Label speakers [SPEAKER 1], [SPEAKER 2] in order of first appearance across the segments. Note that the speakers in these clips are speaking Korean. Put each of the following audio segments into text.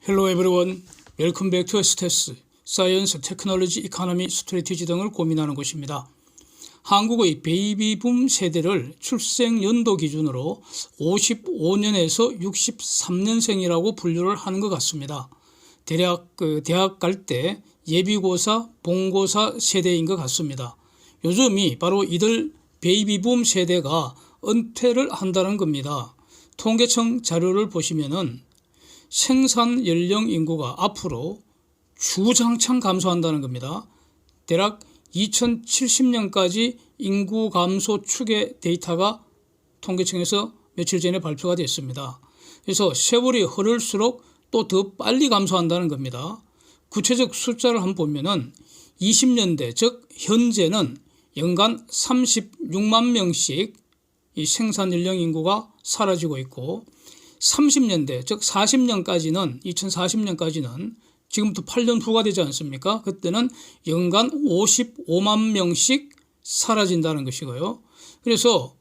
[SPEAKER 1] Hello everyone. Welcome back to STS, Science, Technology, Economy, Strategy 등을 고민하는 곳입니다. 한국의 베이비붐 세대를 출생 연도 기준으로 55년에서 63년생이라고 분류를 하는 것 같습니다. 대략 대학 갈 때 예비고사, 본고사 세대인 것 같습니다. 요즘이 바로 이들 베이비붐 세대가 은퇴를 한다는 겁니다. 통계청 자료를 보시면은 생산 연령 인구가 앞으로 주장창 감소한다는 겁니다. 대략 2070년까지 인구 감소 추계 데이터가 통계청에서 며칠 전에 발표가 됐습니다. 그래서 세월이 흐를수록 또 더 빨리 감소한다는 겁니다. 구체적 숫자를 한번 보면은 20년대 즉 현재는 연간 36만 명씩 이 생산 연령 인구가 사라지고 있고 30년대 즉 40년까지는 2040년까지는 지금부터 8년 후가 되지 않습니까? 그때는 연간 55만 명씩 사라진다는 것이고요. 그래서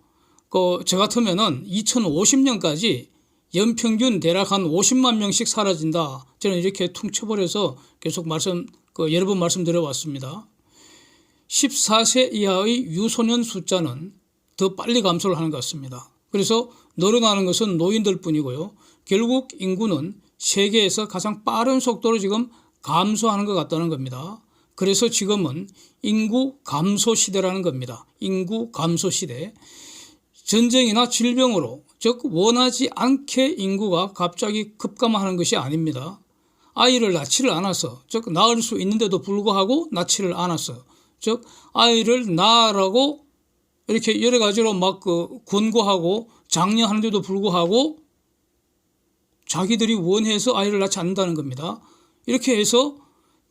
[SPEAKER 1] 저 같으면은 2050년까지 연평균 대략 한 50만 명씩 사라진다. 저는 이렇게 퉁쳐버려서 계속 여러 번 말씀드려왔습니다. 14세 이하의 유소년 숫자는 더 빨리 감소를 하는 것 같습니다. 그래서 늘어나는 것은 노인들 뿐이고요. 결국 인구는 세계에서 가장 빠른 속도로 지금 감소하는 것 같다는 겁니다. 그래서 지금은 인구 감소 시대라는 겁니다. 인구 감소 시대. 전쟁이나 질병으로 즉 원하지 않게 인구가 갑자기 급감하는 것이 아닙니다. 아이를 낳지를 않아서 즉 낳을 수 있는데도 불구하고 낳지를 않아서 즉 아이를 낳으라고 이렇게 여러 가지로 권고하고 장려하는데도 불구하고 자기들이 원해서 아이를 낳지 않는다는 겁니다. 이렇게 해서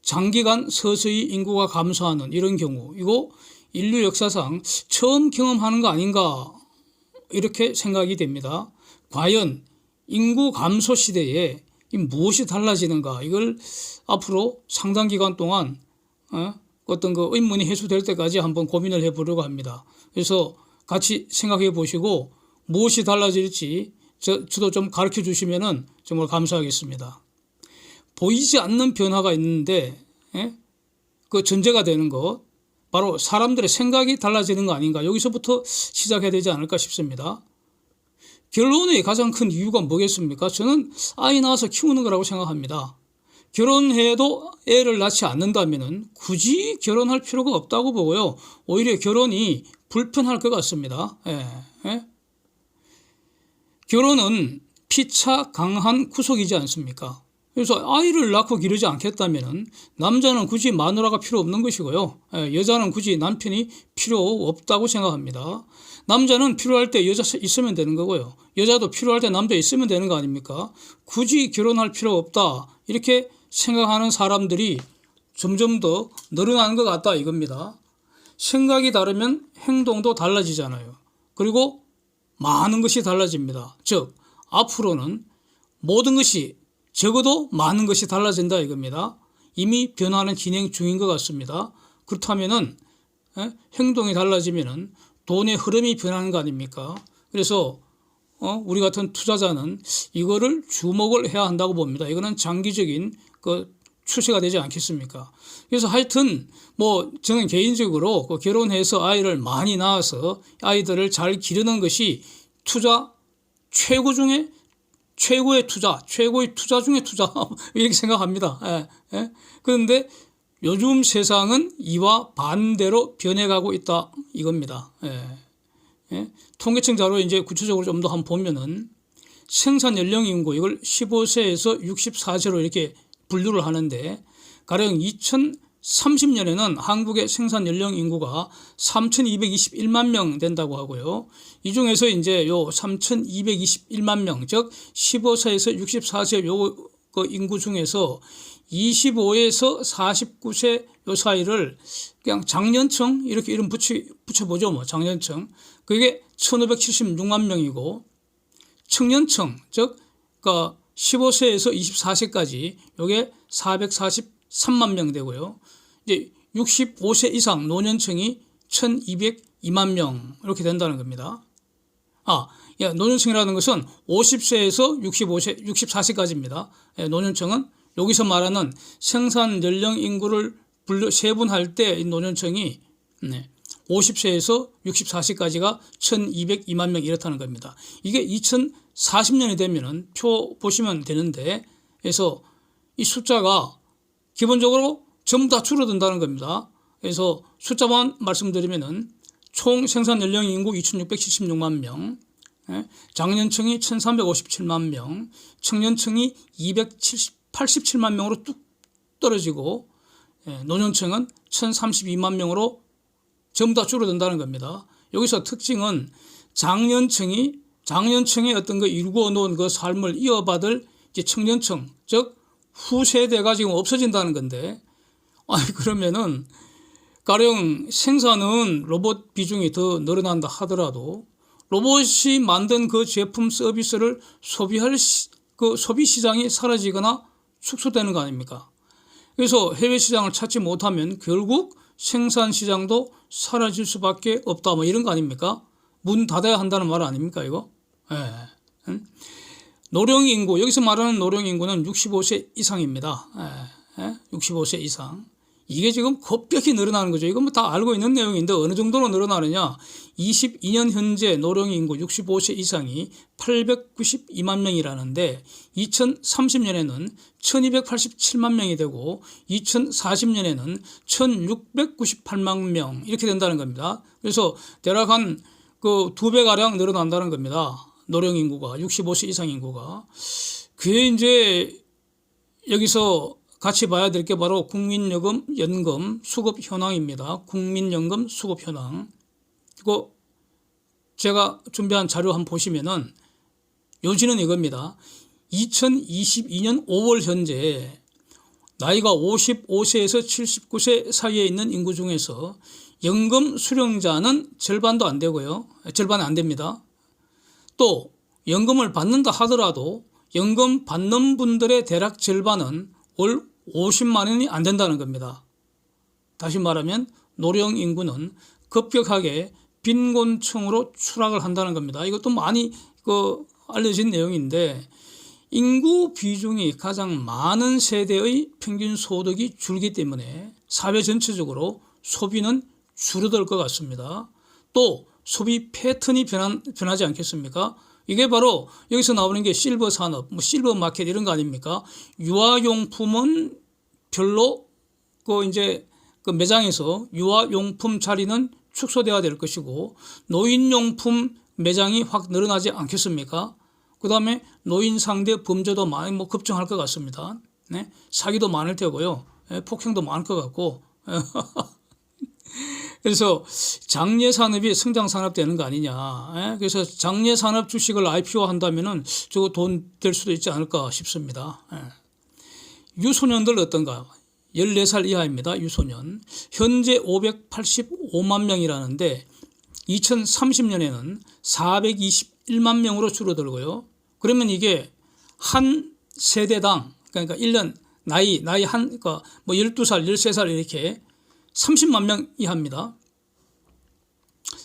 [SPEAKER 1] 장기간 서서히 인구가 감소하는 이런 경우 이거 인류 역사상 처음 경험하는 거 아닌가 이렇게 생각이 됩니다. 과연 인구 감소 시대에 무엇이 달라지는가 이걸 앞으로 상당 기간 동안 어떤 의문이 해소될 때까지 한번 고민을 해보려고 합니다. 그래서 같이 생각해 보시고 무엇이 달라질지 저도 좀 가르쳐 주시면 정말 감사하겠습니다. 보이지 않는 변화가 있는데 그 전제가 되는 것 바로 사람들의 생각이 달라지는 거 아닌가 여기서부터 시작해야 되지 않을까 싶습니다. 결혼의 가장 큰 이유가 뭐겠습니까? 저는 아이 낳아서 키우는 거라고 생각합니다. 결혼해도 애를 낳지 않는다면 굳이 결혼할 필요가 없다고 보고요. 오히려 결혼이 불편할 것 같습니다. 결혼은 피차 강한 구속이지 않습니까? 그래서 아이를 낳고 기르지 않겠다면 남자는 굳이 마누라가 필요 없는 것이고요. 여자는 굳이 남편이 필요 없다고 생각합니다. 남자는 필요할 때 여자 있으면 되는 거고요. 여자도 필요할 때 남자 있으면 되는 거 아닙니까? 굳이 결혼할 필요 없다. 이렇게 생각하는 사람들이 점점 더 늘어나는 것 같다 이겁니다. 생각이 다르면 행동도 달라지잖아요. 그리고 많은 것이 달라집니다. 즉 앞으로는 모든 것이 적어도 많은 것이 달라진다 이겁니다. 이미 변화는 진행 중인 것 같습니다. 그렇다면은 행동이 달라지면은 돈의 흐름이 변하는 거 아닙니까? 그래서 우리 같은 투자자는 이거를 주목을 해야 한다고 봅니다. 이거는 장기적인 추세가 되지 않겠습니까? 그래서 하여튼 저는 개인적으로 결혼해서 아이를 많이 낳아서 아이들을 잘 기르는 것이 투자 최고 중에 최고의 투자, 최고의 투자 중에 투자 이렇게 생각합니다. 그런데 요즘 세상은 이와 반대로 변해가고 있다 이겁니다. 통계청 자료 이제 구체적으로 좀 더 한번 보면은 생산 연령 인구 이걸 15세에서 64세로 이렇게 분류를 하는데 가령 2030년에는 한국의 생산 연령 인구가 3,221만 명 된다고 하고요. 이 중에서 이제 요 3,221만 명, 즉 15세에서 64세 요 인구 중에서 25에서 49세 요 사이를 그냥 장년층 이렇게 이름 붙여보죠. 장년층. 그게 1,576만 명이고 청년층, 즉 15세에서 24세까지 요게 443만 명 되고요. 이제 65세 이상 노년층이 1,202만 명 이렇게 된다는 겁니다. 노년층이라는 것은 50세에서 65세, 64세까지입니다. 노년층은 여기서 말하는 생산 연령 인구를 세분할 때 노년층이 50세에서 64세까지가 1202만 명 이렇다는 겁니다. 이게 2040년이 되면은 표 보시면 되는데, 그래서 이 숫자가 기본적으로 전부 다 줄어든다는 겁니다. 그래서 숫자만 말씀드리면은 총 생산 연령 인구 2676만 명, 장년층이 1357만 명, 청년층이 287만 명으로 뚝 떨어지고, 노년층은 1032만 명으로 전부 다 줄어든다는 겁니다. 여기서 특징은 장년층의 어떤 그 일구어 놓은 그 삶을 이어받을 이제 청년층, 즉 후세대가 지금 없어진다는 건데, 그러면은 가령 생산은 로봇 비중이 더 늘어난다 하더라도 로봇이 만든 그 제품 서비스를 소비할 그 소비 시장이 사라지거나 축소되는 거 아닙니까? 그래서 해외 시장을 찾지 못하면 결국 생산 시장도 사라질 수밖에 없다, 뭐 이런 거 아닙니까? 문 닫아야 한다는 말 아닙니까, 이거? 노령 인구, 여기서 말하는 노령 인구는 65세 이상입니다. 65세 이상. 이게 지금 급격히 늘어나는 거죠. 이건 뭐 다 알고 있는 내용인데 어느 정도로 늘어나느냐. 22년 현재 노령 인구 65세 이상이 892만 명이라는데 2030년에는 1287만 명이 되고 2040년에는 1698만 명 이렇게 된다는 겁니다. 그래서 대략 한 그 2배가량 늘어난다는 겁니다. 노령 인구가, 65세 이상 인구가. 그게 이제 여기서 같이 봐야 될 게 바로 국민연금 수급 현황입니다. 국민연금 수급 현황. 이거 제가 준비한 자료 한번 보시면은 요지는 이겁니다. 2022년 5월 현재 나이가 55세에서 79세 사이에 있는 인구 중에서 연금 수령자는 절반도 안 되고요. 절반이 안 됩니다. 또 연금을 받는다 하더라도 연금 받는 분들의 대략 절반은 월 50만 원이 안 된다는 겁니다. 다시 말하면 노령 인구는 급격하게 빈곤층으로 추락을 한다는 겁니다. 이것도 많이 알려진 내용인데, 인구 비중이 가장 많은 세대의 평균 소득이 줄기 때문에 사회 전체적으로 소비는 줄어들 것 같습니다. 또 소비 패턴이 변하지 않겠습니까? 이게 바로 여기서 나오는 게 실버 산업, 실버 마켓 이런 거 아닙니까? 유아용품은 별로 그 매장에서 유아용품 자리는 축소돼야 될 것이고, 노인용품 매장이 확 늘어나지 않겠습니까? 그 다음에 노인 상대 범죄도 많이 급증할 것 같습니다. 사기도 많을 테고요. 폭행도 많을 것 같고. 그래서 장려산업이 성장산업 되는 거 아니냐. 그래서 장려산업 주식을 IPO 한다면은 저거 돈 될 수도 있지 않을까 싶습니다. 유소년들 어떤가? 14살 이하입니다. 유소년. 현재 585만 명이라는데 2030년에는 421만 명으로 줄어들고요. 그러면 이게 한 세대당, 그러니까 1년 나이 그러니까 12살, 13살 이렇게 30만 명 이하입니다.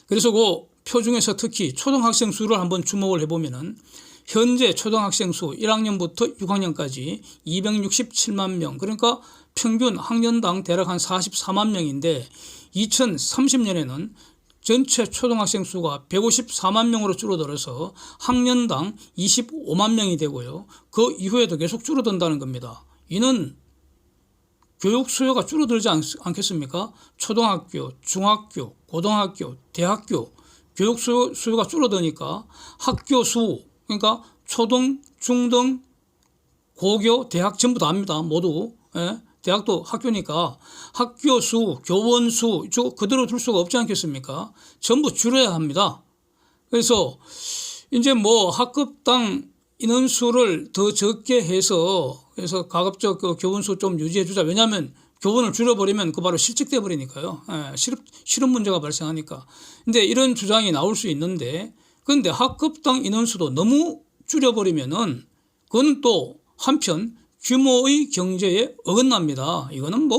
[SPEAKER 1] 그래서 그 표 중에서 특히 초등학생 수를 한번 주목을 해보면은 현재 초등학생 수 1학년부터 6학년까지 267만 명, 그러니까 평균 학년당 대략 한 44만 명인데 2030년에는 전체 초등학생 수가 154만 명으로 줄어들어서 학년당 25만 명이 되고요. 그 이후에도 계속 줄어든다는 겁니다. 이는 교육 수요가 줄어들지 않겠습니까? 초등학교, 중학교, 고등학교, 대학교 교육 수요가 줄어드니까 학교 수, 그러니까 초등, 중등, 고교, 대학 전부 다 합니다. 모두. 대학도 학교니까 학교 수, 교원 수 그대로 둘 수가 없지 않겠습니까? 전부 줄여야 합니다. 그래서 이제 학급당 인원수를 더 적게 해서 그래서 가급적 그 교원 수 좀 유지해 주자. 왜냐하면 교원을 줄여버리면 그 바로 실직돼 버리니까요. 실업 문제가 발생하니까. 근데 이런 주장이 나올 수 있는데, 그런데 학급당 인원수도 너무 줄여버리면은 그건 또 한편 규모의 경제에 어긋납니다. 이거는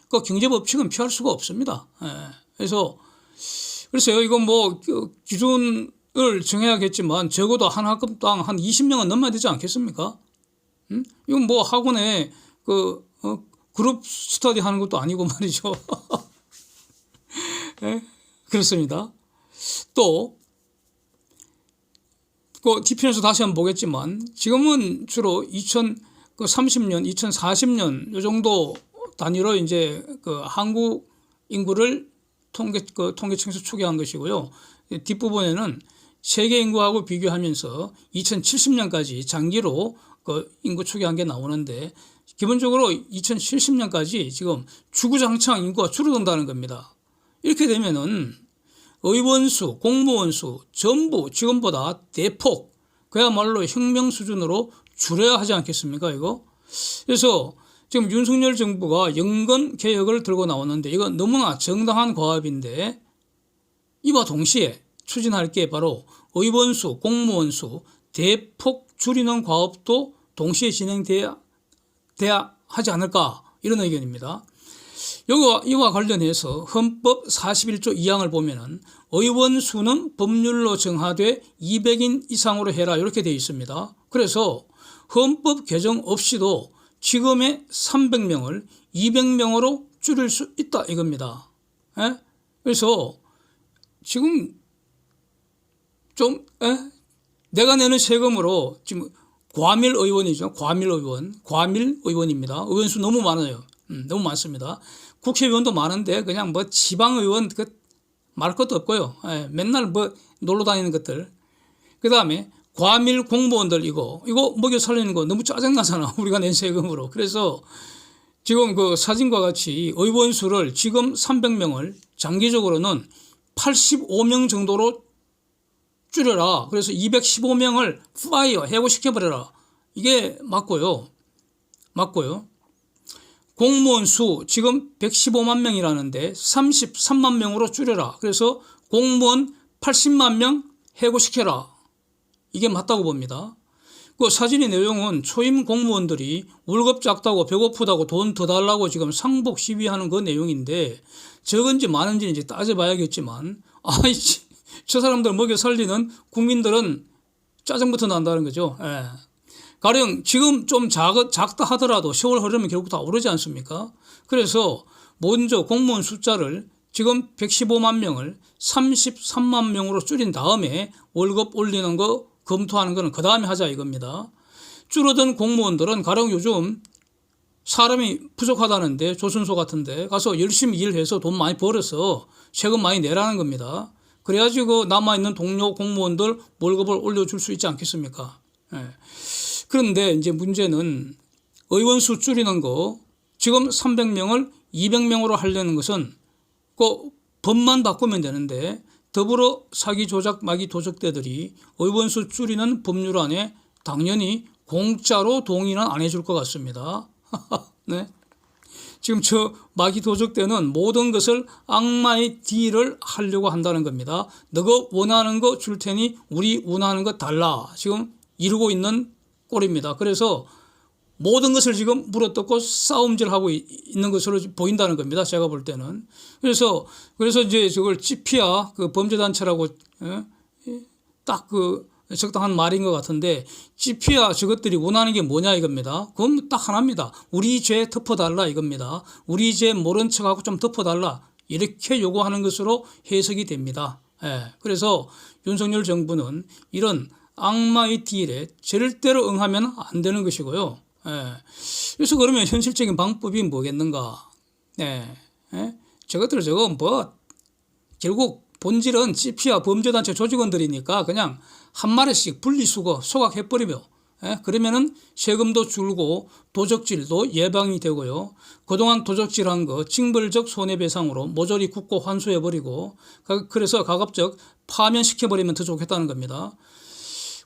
[SPEAKER 1] 그 경제 법칙은 피할 수가 없습니다. 그래서 이건 기준 정해야겠지만 적어도 한 학급당 한 20명은 넘어야 되지 않겠습니까? 이건 뭐 학원에 그룹 스터디 하는 것도 아니고 말이죠. 네? 그렇습니다. 또 뒤편에서 다시 한번 보겠지만 지금은 주로 2030년, 2040년 요 정도 단위로 이제 한국 인구를 통계청에서 추계한 것이고요. 뒷부분에는 세계 인구하고 비교하면서 2070년까지 장기로 인구 추계한 게 나오는데 기본적으로 2070년까지 지금 주구장창 인구가 줄어든다는 겁니다. 이렇게 되면은 의원 수, 공무원 수 전부 지금보다 대폭 그야말로 혁명 수준으로 줄여야 하지 않겠습니까, 이거? 그래서 지금 윤석열 정부가 연금 개혁을 들고 나오는데 이건 너무나 정당한 과업인데 이와 동시에 추진할 게 바로 의원 수, 공무원 수 대폭 줄이는 과업도 동시에 진행돼야 하지 않을까 이런 의견입니다. 이와 관련해서 헌법 41조 2항을 보면은 의원 수는 법률로 정하되 200인 이상으로 해라 이렇게 되어 있습니다. 그래서 헌법 개정 없이도 지금의 300명을 200명으로 줄일 수 있다 이겁니다. 예? 그래서 지금 좀 내가 내는 세금으로 지금 과밀 의원이죠. 과밀 의원입니다. 의원 수 너무 많아요. 너무 많습니다. 국회의원도 많은데 그냥 뭐 지방의원 말할 것도 없고요. 맨날 뭐 놀러 다니는 것들. 그 다음에 과밀 공무원들 이거 먹여 살리는 거 너무 짜증나잖아. 우리가 낸 세금으로. 그래서 지금 사진과 같이 의원 수를 지금 300명을 장기적으로는 85명 정도로 줄여라. 그래서 215명을 해고시켜버려라. 이게 맞고요. 공무원 수 지금 115만 명이라는데 33만 명으로 줄여라. 그래서 공무원 80만 명 해고시켜라. 이게 맞다고 봅니다. 사진의 내용은 초임 공무원들이 월급 작다고 배고프다고 돈 더 달라고 지금 상복 시위하는 그 내용인데 적은지 많은지 이제 따져봐야겠지만 저 사람들 먹여 살리는 국민들은 짜증부터 난다는 거죠. 가령 지금 좀 작다 하더라도 세월 흐르면 결국 다 오르지 않습니까? 그래서 먼저 공무원 숫자를 지금 115만 명을 33만 명으로 줄인 다음에 월급 올리는 거 검토하는 거는 그 다음에 하자 이겁니다. 줄어든 공무원들은 가령 요즘 사람이 부족하다는데 조선소 같은데 가서 열심히 일해서 돈 많이 벌어서 세금 많이 내라는 겁니다. 그래야지 남아있는 동료 공무원들 월급을 올려줄 수 있지 않겠습니까? 그런데 이제 문제는 의원 수 줄이는 거 지금 300명을 200명으로 하려는 것은 법만 바꾸면 되는데 더불어 사기 조작 마기 도적대들이 의원 수 줄이는 법률안에 당연히 공짜로 동의는 안 해줄 것 같습니다. 네. 지금 저 마기 도적대는 모든 것을 악마의 딜을 하려고 한다는 겁니다. 너가 원하는 거 줄 테니 우리 원하는 거 달라. 지금 이루고 있는 꼴입니다. 그래서 모든 것을 지금 물어뜯고 싸움질하고 있는 것으로 보인다는 겁니다. 제가 볼 때는. 그래서 이제 저걸 지피아 범죄단체라고 딱 적당한 말인 것 같은데 지피아 저것들이 원하는 게 뭐냐 이겁니다. 그건 딱 하나입니다. 우리 죄 덮어달라 이겁니다. 우리 죄 모른 척하고 좀 덮어달라 이렇게 요구하는 것으로 해석이 됩니다. 그래서 윤석열 정부는 이런 악마의 딜에 절대로 응하면 안 되는 것이고요. 그래서 그러면 현실적인 방법이 뭐겠는가? 저것들 결국 본질은 지피아 범죄단체 조직원들이니까 그냥 한 마리씩 분리수거 소각해버리며 그러면은 세금도 줄고 도적질도 예방이 되고요. 그동안 도적질한 거 징벌적 손해배상으로 모조리 국고 환수해버리고 그래서 가급적 파면시켜버리면 더 좋겠다는 겁니다.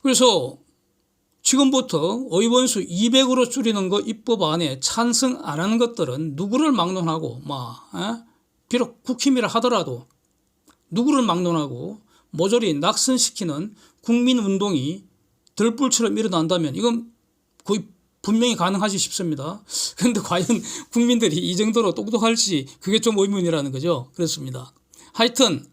[SPEAKER 1] 그래서 지금부터 의원수 200으로 줄이는 거 입법안에 찬성 안 하는 것들은 누구를 막론하고 비록 국힘이라 하더라도 누구를 막론하고 모조리 낙선시키는 국민운동이 들불처럼 일어난다면 이건 거의 분명히 가능하지 싶습니다. 그런데 과연 국민들이 이 정도로 똑똑할지 그게 좀 의문이라는 거죠. 그렇습니다. 하여튼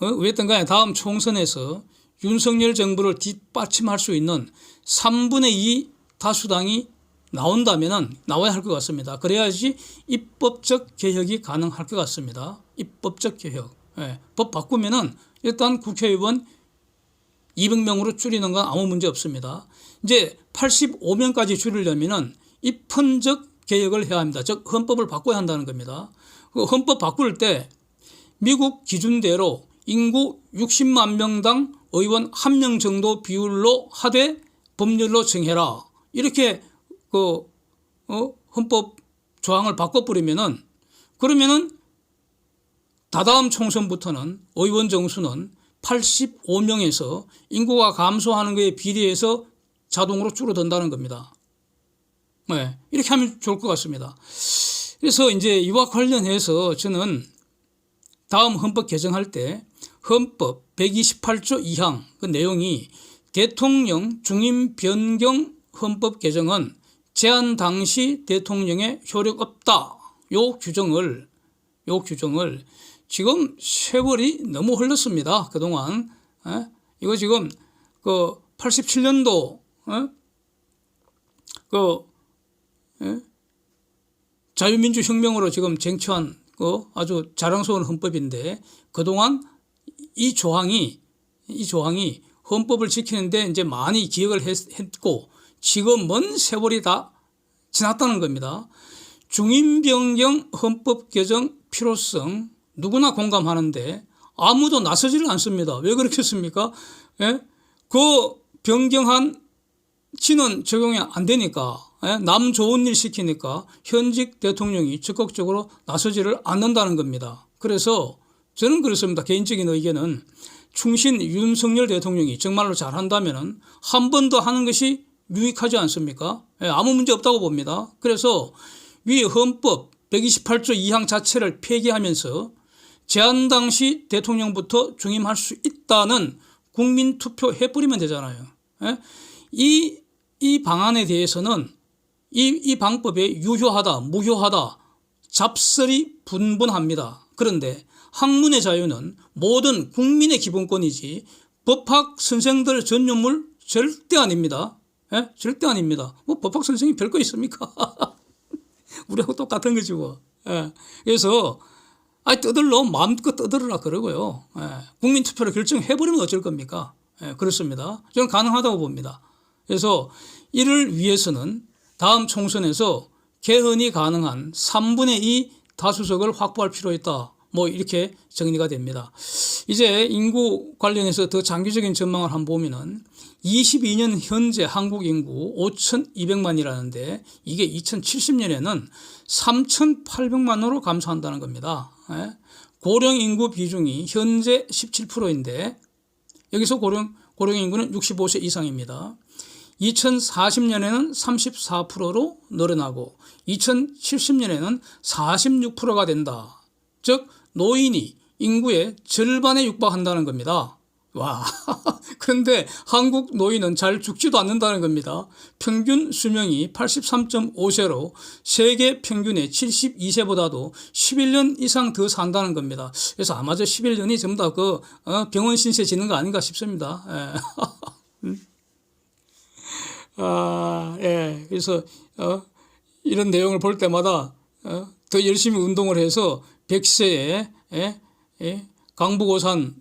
[SPEAKER 1] 어쨌든 간에 다음 총선에서 윤석열 정부를 뒷받침할 수 있는 3분의 2 다수당이 나와야 할 것 같습니다. 그래야지 입법적 개혁이 가능할 것 같습니다. 입법적 개혁. 예, 법 바꾸면은 일단 국회의원 200명으로 줄이는 건 아무 문제 없습니다. 이제 85명까지 줄이려면은 입헌적 개혁을 해야 합니다. 즉 헌법을 바꿔야 한다는 겁니다. 그 헌법 바꿀 때 미국 기준대로 인구 60만 명당 의원 1명 정도 비율로 하되 법률로 정해라. 이렇게 헌법 조항을 바꿔버리면은 그러면은 다다음 총선부터는 의원 정수는 85명에서 인구가 감소하는 것에 비례해서 자동으로 줄어든다는 겁니다. 네, 이렇게 하면 좋을 것 같습니다. 그래서 이제 이와 관련해서 저는 다음 헌법 개정할 때 헌법 128조 2항 그 내용이 대통령 중임 변경 헌법 개정은 제한 당시 대통령의 효력 없다. 요 규정을 지금 세월이 너무 흘렀습니다. 그동안. 이거 지금 87년도 자유민주혁명으로 지금 쟁취한 아주 자랑스러운 헌법인데 그동안 이 조항이 헌법을 지키는데 이제 많이 기여를 했고 지금 먼 세월이 다 지났다는 겁니다. 중임변경 헌법 개정 필요성 누구나 공감하는데 아무도 나서지를 않습니다. 왜 그렇겠습니까? 예? 그 변경한 지는 적용이 안 되니까 남 좋은 일 시키니까 현직 대통령이 적극적으로 나서지를 않는다는 겁니다. 그래서 저는 그렇습니다. 개인적인 의견은 충신 윤석열 대통령이 정말로 잘한다면 한 번 더 하는 것이 유익하지 않습니까? 아무 문제 없다고 봅니다. 그래서 위 헌법 128조 2항 자체를 폐기하면서 제한 당시 대통령부터 중임할 수 있다는 국민투표 해버리면 되잖아요. 이 방안에 대해서는 이 방법에 유효하다, 무효하다, 잡설이 분분합니다. 그런데 학문의 자유는 모든 국민의 기본권이지 법학 선생들 전유물 절대 아닙니다. 절대 아닙니다. 뭐 법학 선생이 별거 있습니까? 우리하고 똑같은 거지 뭐. 그래서 떠들러 마음껏 떠들으라 그러고요. 국민투표로 결정해버리면 어쩔 겁니까? 그렇습니다. 저는 가능하다고 봅니다. 그래서 이를 위해서는 다음 총선에서 개헌이 가능한 3분의 2 다수석을 확보할 필요 있다. 뭐 이렇게 정리가 됩니다. 이제 인구 관련해서 더 장기적인 전망을 한번 보면은 22년 현재 한국 인구 5,200만이라는데 이게 2070년에는 3,800만으로 감소한다는 겁니다. 고령 인구 비중이 현재 17%인데 여기서 고령 인구는 65세 이상입니다. 2040년에는 34%로 늘어나고 2070년에는 46%가 된다. 즉 노인이 인구의 절반에 육박한다는 겁니다. 와, 그런데 한국 노인은 잘 죽지도 않는다는 겁니다. 평균 수명이 83.5세로 세계 평균의 72세보다도 11년 이상 더 산다는 겁니다. 그래서 아마 저 11년이 전부 다 병원 신세 지는 거 아닌가 싶습니다. 그래서 이런 내용을 볼 때마다 더 열심히 운동을 해서 100세에 강북오산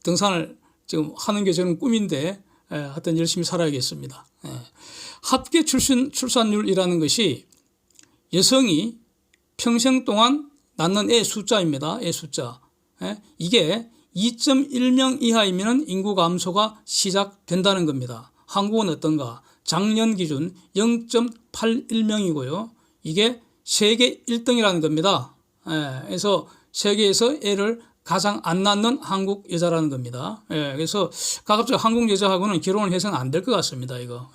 [SPEAKER 1] 등산을 지금 하는 게 저는 꿈인데 하여튼 열심히 살아야겠습니다. 합계 출산율이라는 것이 여성이 평생 동안 낳는 애 숫자입니다. 애 숫자. 이게 2.1명 이하이면 인구 감소가 시작된다는 겁니다. 한국은 어떤가? 작년 기준 0.81명이고요. 이게 세계 1등이라는 겁니다. 그래서 세계에서 애를 가장 안 낳는 한국 여자라는 겁니다. 그래서 가급적 한국 여자하고는 결혼을 해서는 안 될 것 같습니다. 이거.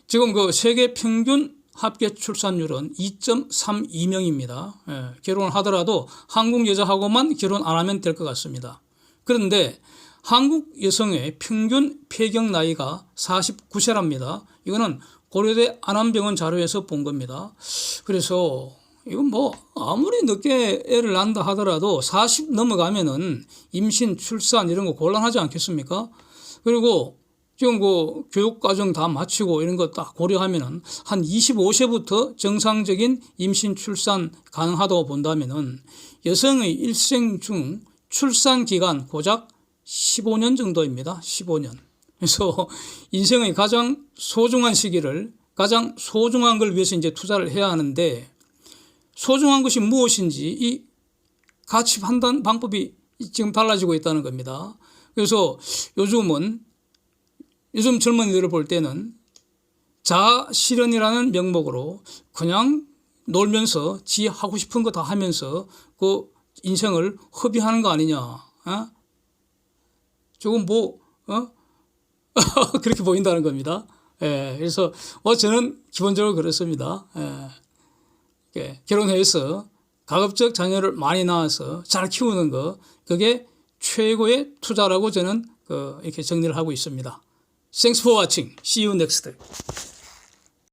[SPEAKER 1] 지금 그 세계 평균 합계 출산율은 2.32명입니다. 결혼을 하더라도 한국 여자하고만 결혼 안 하면 될 것 같습니다. 그런데 한국 여성의 평균 폐경 나이가 49세랍니다. 이거는 고려대 안암병원 자료에서 본 겁니다. 그래서 이건 뭐 아무리 늦게 애를 낳는다 하더라도 40 넘어가면은 임신, 출산 이런 거 곤란하지 않겠습니까? 그리고 지금 그 교육과정 다 마치고 이런 거 딱 고려하면은 한 25세부터 정상적인 임신, 출산 가능하다고 본다면은 여성의 일생 중 출산 기간 고작 15년 정도입니다. 15년. 그래서 인생의 가장 소중한 시기를 가장 소중한 걸 위해서 이제 투자를 해야 하는데 소중한 것이 무엇인지 이 가치 판단 방법이 지금 달라지고 있다는 겁니다. 그래서 요즘 젊은이들을 볼 때는 자아실현이라는 명목으로 그냥 놀면서 지 하고 싶은 거 다 하면서 그 인생을 허비하는 거 아니냐. 어? 조금 그렇게 보인다는 겁니다. 예, 그래서 저는 기본적으로 그렇습니다. 예, 결혼해서 가급적 자녀를 많이 낳아서 잘 키우는 거 그게 최고의 투자라고 저는 이렇게 정리를 하고 있습니다. Thanks for watching. See you next time.